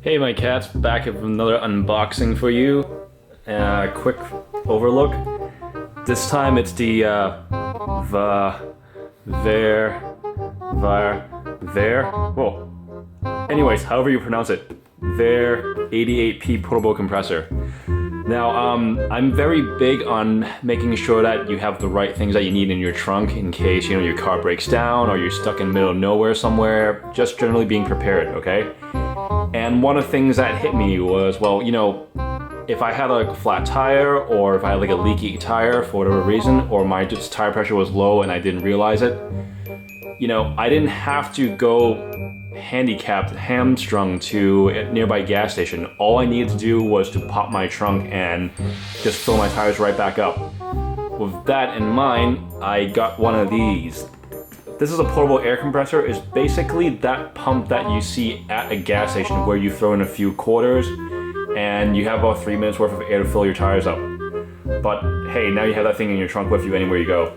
Hey my cats, back with another unboxing for you. Quick overlook. This time it's the Whoa. Anyways, however you pronounce it, Viair 88P Portable Compressor. Now, I'm very big on making sure that you have the right things that you need in your trunk in case, your car breaks down or you're stuck in the middle of nowhere somewhere. Just generally being prepared, okay? And one of the things that hit me was, well, if I had a flat tire or if I had like a leaky tire for whatever reason, or my just tire pressure was low and I didn't realize it, I didn't have to go handicapped, hamstrung to a nearby gas station. All I needed to do was to pop my trunk and just fill my tires right back up. With that in mind, I got one of these. This is a portable air compressor. It's basically that pump that you see at a gas station where you throw in a few quarters and you have about 3 minutes worth of air to fill your tires up. But hey, now you have that thing in your trunk with you anywhere you go.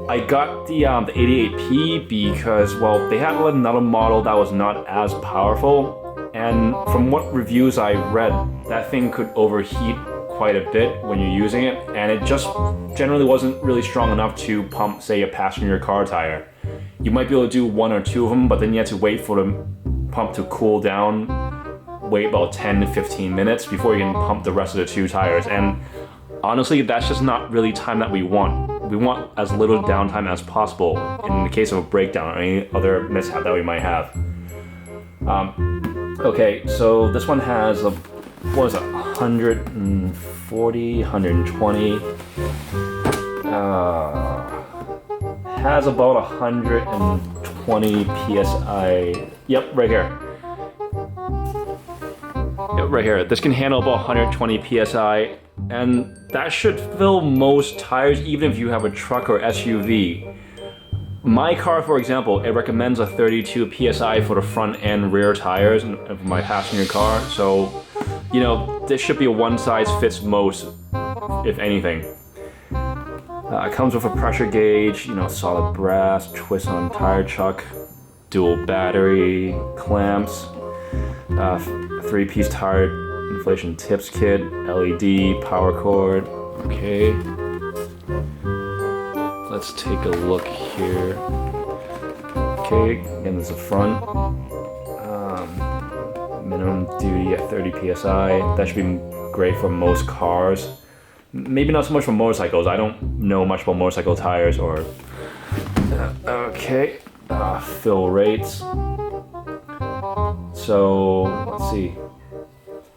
I got the 88P because, well, they had another model that was not as powerful, and from what reviews I read, that thing could overheat quite a bit when you're using it, and it just generally wasn't really strong enough to pump, say, a passenger car tire. You might be able to do one or two of them, but then you have to wait for the pump to cool down, wait about 10 to 15 minutes before you can pump the rest of the two tires. And honestly, that's just not really time that we want. We want as little downtime as possible in the case of a breakdown or any other mishap that we might have. Okay, so this one has a, what is it, 140, 120, has about 120 PSI, yep, right here. Yep, right here. This can handle about 120 PSI, and that should fill most tires even if you have a truck or SUV. My car, for example, it recommends a 32 PSI for the front and rear tires of my passenger car, so this should be a one size fits most, if anything. It comes with a pressure gauge, solid brass, twist on tire chuck, dual battery, clamps, 3-piece tire inflation tips kit, LED, power cord. Okay. Let's take a look here. Okay, again, this is the front. Minimum duty at 30 PSI. That should be great for most cars. Maybe not so much for motorcycles. I don't know much about motorcycle tires or... okay. Fill rates. So, let's see.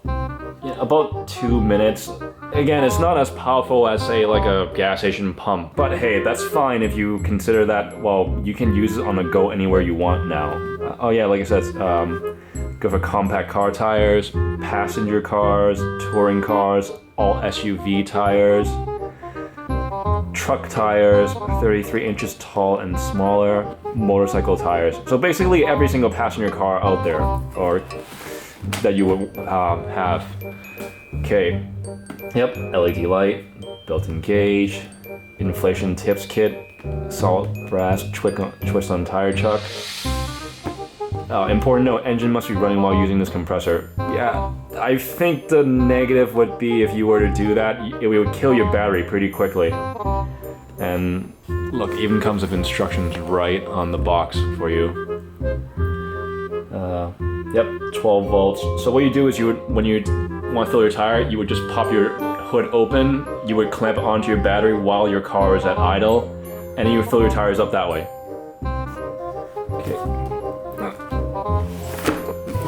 Yeah, about 2 minutes. Again, it's not as powerful as, say, like a gas station pump. But hey, that's fine if you consider that, well, you can use it on the go anywhere you want now. Oh yeah, like I said, go for compact car tires, passenger cars, touring cars, all SUV tires, truck tires, 33 inches tall and smaller, motorcycle tires. So basically every single passenger car out there, or that you would have. Okay, yep, LED light, built-in gauge, inflation tips kit, solid brass twist on tire chuck. Important note, engine must be running while using this compressor. Yeah, I think the negative would be if you were to do that, it would kill your battery pretty quickly. And look, even comes with instructions right on the box for you. Yep, 12 volts. So what you do is when you want to fill your tire, you would just pop your hood open, you would clamp it onto your battery while your car is at idle, and then you would fill your tires up that way. Okay.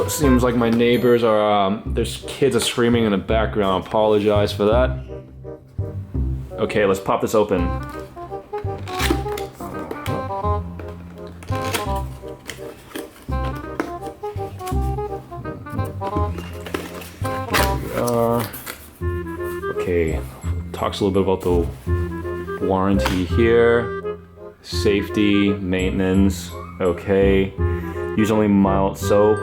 Seems like my neighbors are, there's kids are screaming in the background. Apologize for that. Okay, let's pop this open. Okay, talks a little bit about the warranty here. Safety, maintenance, okay. Use only mild soap.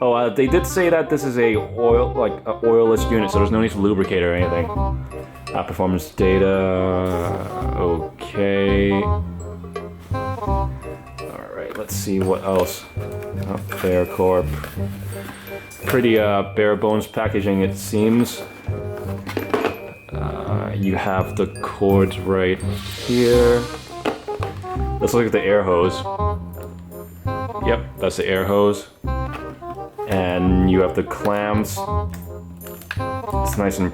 Oh, they did say that this is a oilless unit, so there's no need to lubricate or anything. Performance data, okay. Alright, let's see what else. Oh, Viair Corp. Pretty bare bones packaging, it seems. You have the cords right here. Let's look at the air hose. Yep, that's the air hose. And you have the clamps. It's nice and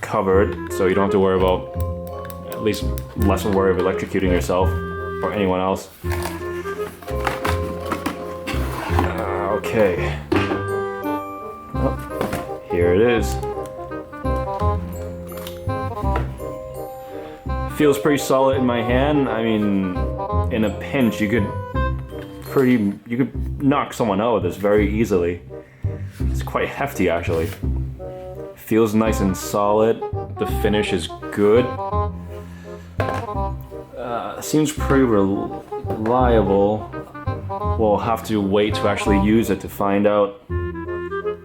covered, so you don't have to worry about, at least less than worry of electrocuting yourself or anyone else. Okay. Oh, here it is. Feels pretty solid in my hand. I mean, in a pinch, you could knock someone out with this very easily. It's quite hefty, actually. Feels nice and solid. The finish is good. Seems pretty reliable. We'll have to wait to actually use it to find out.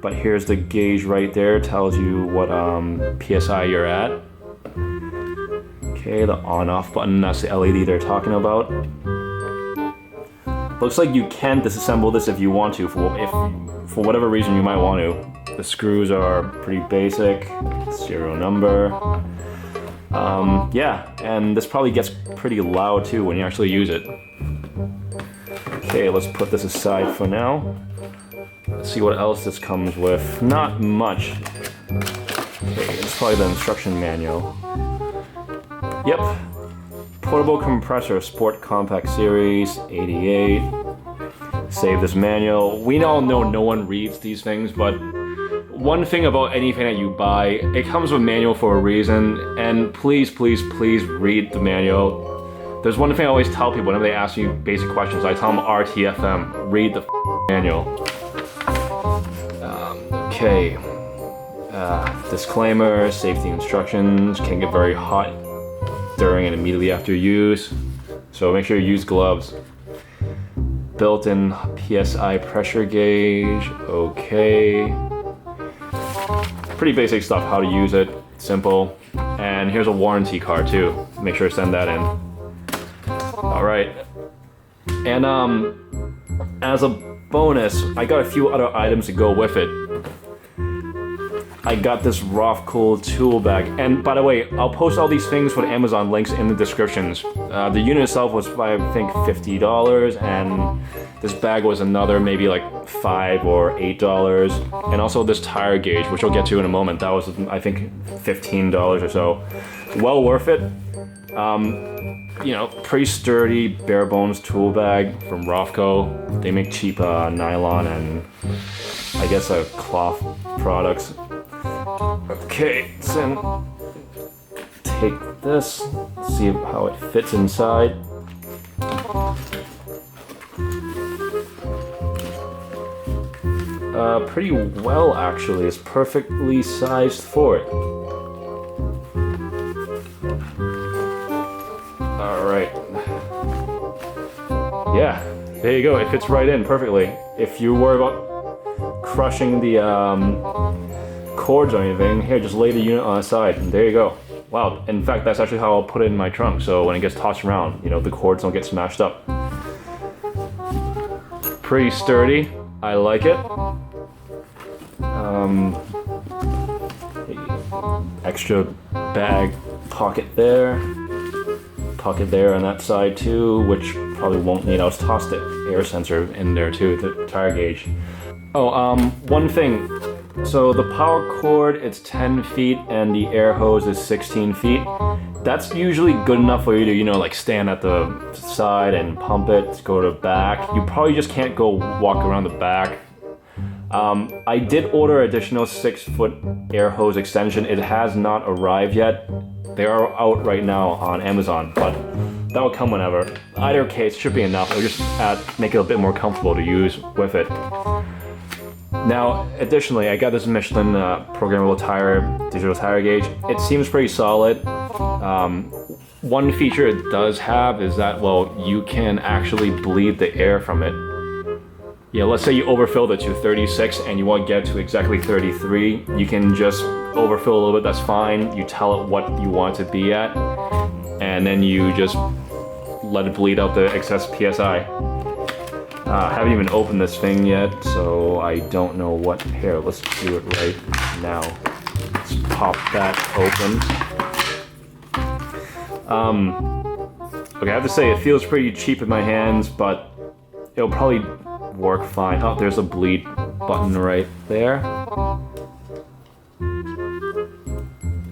But here's the gauge right there. Tells you what PSI you're at. Okay, the on-off button, that's the LED they're talking about. Looks like you can disassemble this if you want to, for whatever reason you might want to. The screws are pretty basic, serial number. Yeah, and this probably gets pretty loud too when you actually use it. Okay, let's put this aside for now. Let's see what else this comes with. Not much. Okay, it's probably the instruction manual. Yep. Portable Compressor, Sport Compact Series, 88. Save this manual. We all know no one reads these things, but one thing about anything that you buy, it comes with a manual for a reason, and please, please, please read the manual. There's one thing I always tell people whenever they ask me basic questions. I tell them RTFM, read the manual. Okay. Disclaimer, safety instructions, can get very hot during and immediately after use, so make sure you use gloves. Built-in PSI pressure gauge, okay. Pretty basic stuff, how to use it, simple. And here's a warranty card too, make sure to send that in. Alright, and as a bonus, I got a few other items to go with it. I got this Rothko tool bag, and by the way, I'll post all these things for the Amazon links in the descriptions. The unit itself was, I think, $50, and this bag was another maybe like $5 or $8, and also this tire gauge, which I'll get to in a moment. That was, I think, $15 or so. Well worth it. You know, pretty sturdy, bare bones tool bag from Rothko. They make cheap nylon and I guess cloth products. Okay, so take this, see how it fits inside. Pretty well actually, it's perfectly sized for it. Alright. Yeah, there you go, it fits right in perfectly. If you worry about crushing the cords or anything, here, just lay the unit on the side, and there you go. Wow, in fact, that's actually how I'll put it in my trunk, so when it gets tossed around, you know, the cords don't get smashed up. Pretty sturdy, I like it. Extra bag pocket there on that side too, which probably won't need. I'll toss the air sensor in there too, the tire gauge. Oh, one thing. So the power cord, it's 10 feet and the air hose is 16 feet. That's usually good enough for you to, you know, like stand at the side and pump it, go to the back. You probably just can't go walk around the back. I did order additional 6-foot air hose extension. It has not arrived yet. They are out right now on Amazon, but that will come whenever. Either case should be enough. It'll just make it a bit more comfortable to use with it. Now, additionally, I got this Michelin programmable digital tire gauge. It seems pretty solid. One feature it does have is that, well, you can actually bleed the air from it. Yeah, let's say you overfilled it to 36 and you want to get to exactly 33. You can just overfill a little bit, that's fine. You tell it what you want it to be at, and then you just let it bleed out the excess PSI. I haven't even opened this thing yet, so I don't know what. Here, let's do it right now. Let's pop that open. Okay, I have to say, it feels pretty cheap in my hands, but it'll probably work fine. Oh, there's a bleed button right there.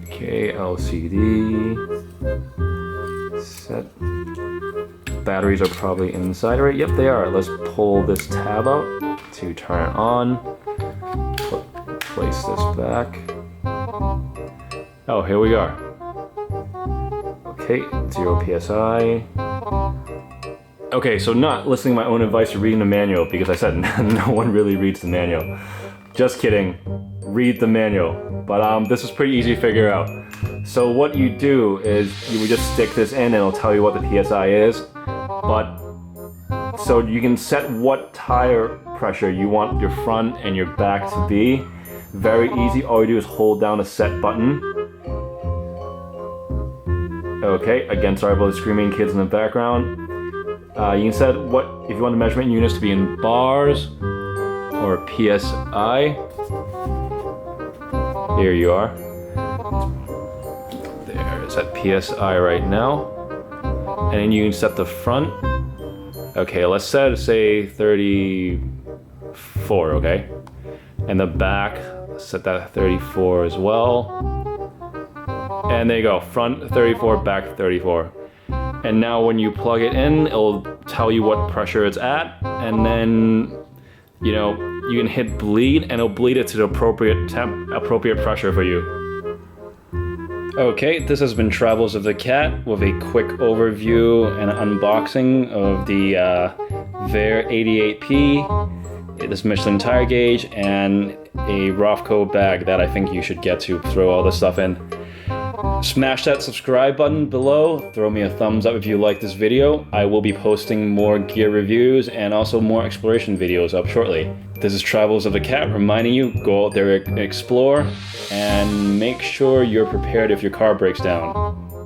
Okay, LCD. Set. Batteries are probably inside, right? Yep, they are. Let's pull this tab out to turn it on. Place this back. Oh, here we are. Okay, 0 PSI. Okay, so not listening to my own advice or reading the manual, because I said no one really reads the manual. Just kidding. Read the manual. But this is pretty easy to figure out. So what you do is you would just stick this in and it'll tell you what the PSI is. But so you can set what tire pressure you want your front and your back to be. Very easy. All you do is hold down the set button. Okay, again, sorry about the screaming kids in the background. You can set what if you want the measurement units to be in bars or PSI. Here you are. There's that PSI right now. And then you can set the front. Okay, let's say 34, okay? And the back, set that at 34 as well. And there you go, front 34, back 34. And now when you plug it in, it'll tell you what pressure it's at. And then, you know, you can hit bleed and it'll bleed it to the appropriate pressure for you. Okay, this has been Travels of the Cat with a quick overview and unboxing of the Viair 88P, this Michelin tire gauge, and a Rothko bag that I think you should get to throw all this stuff in. Smash that subscribe button below, throw me a thumbs up if you like this video. I will be posting more gear reviews and also more exploration videos up shortly. This is Travels of the Cat reminding you, go out there and explore, and make sure you're prepared if your car breaks down.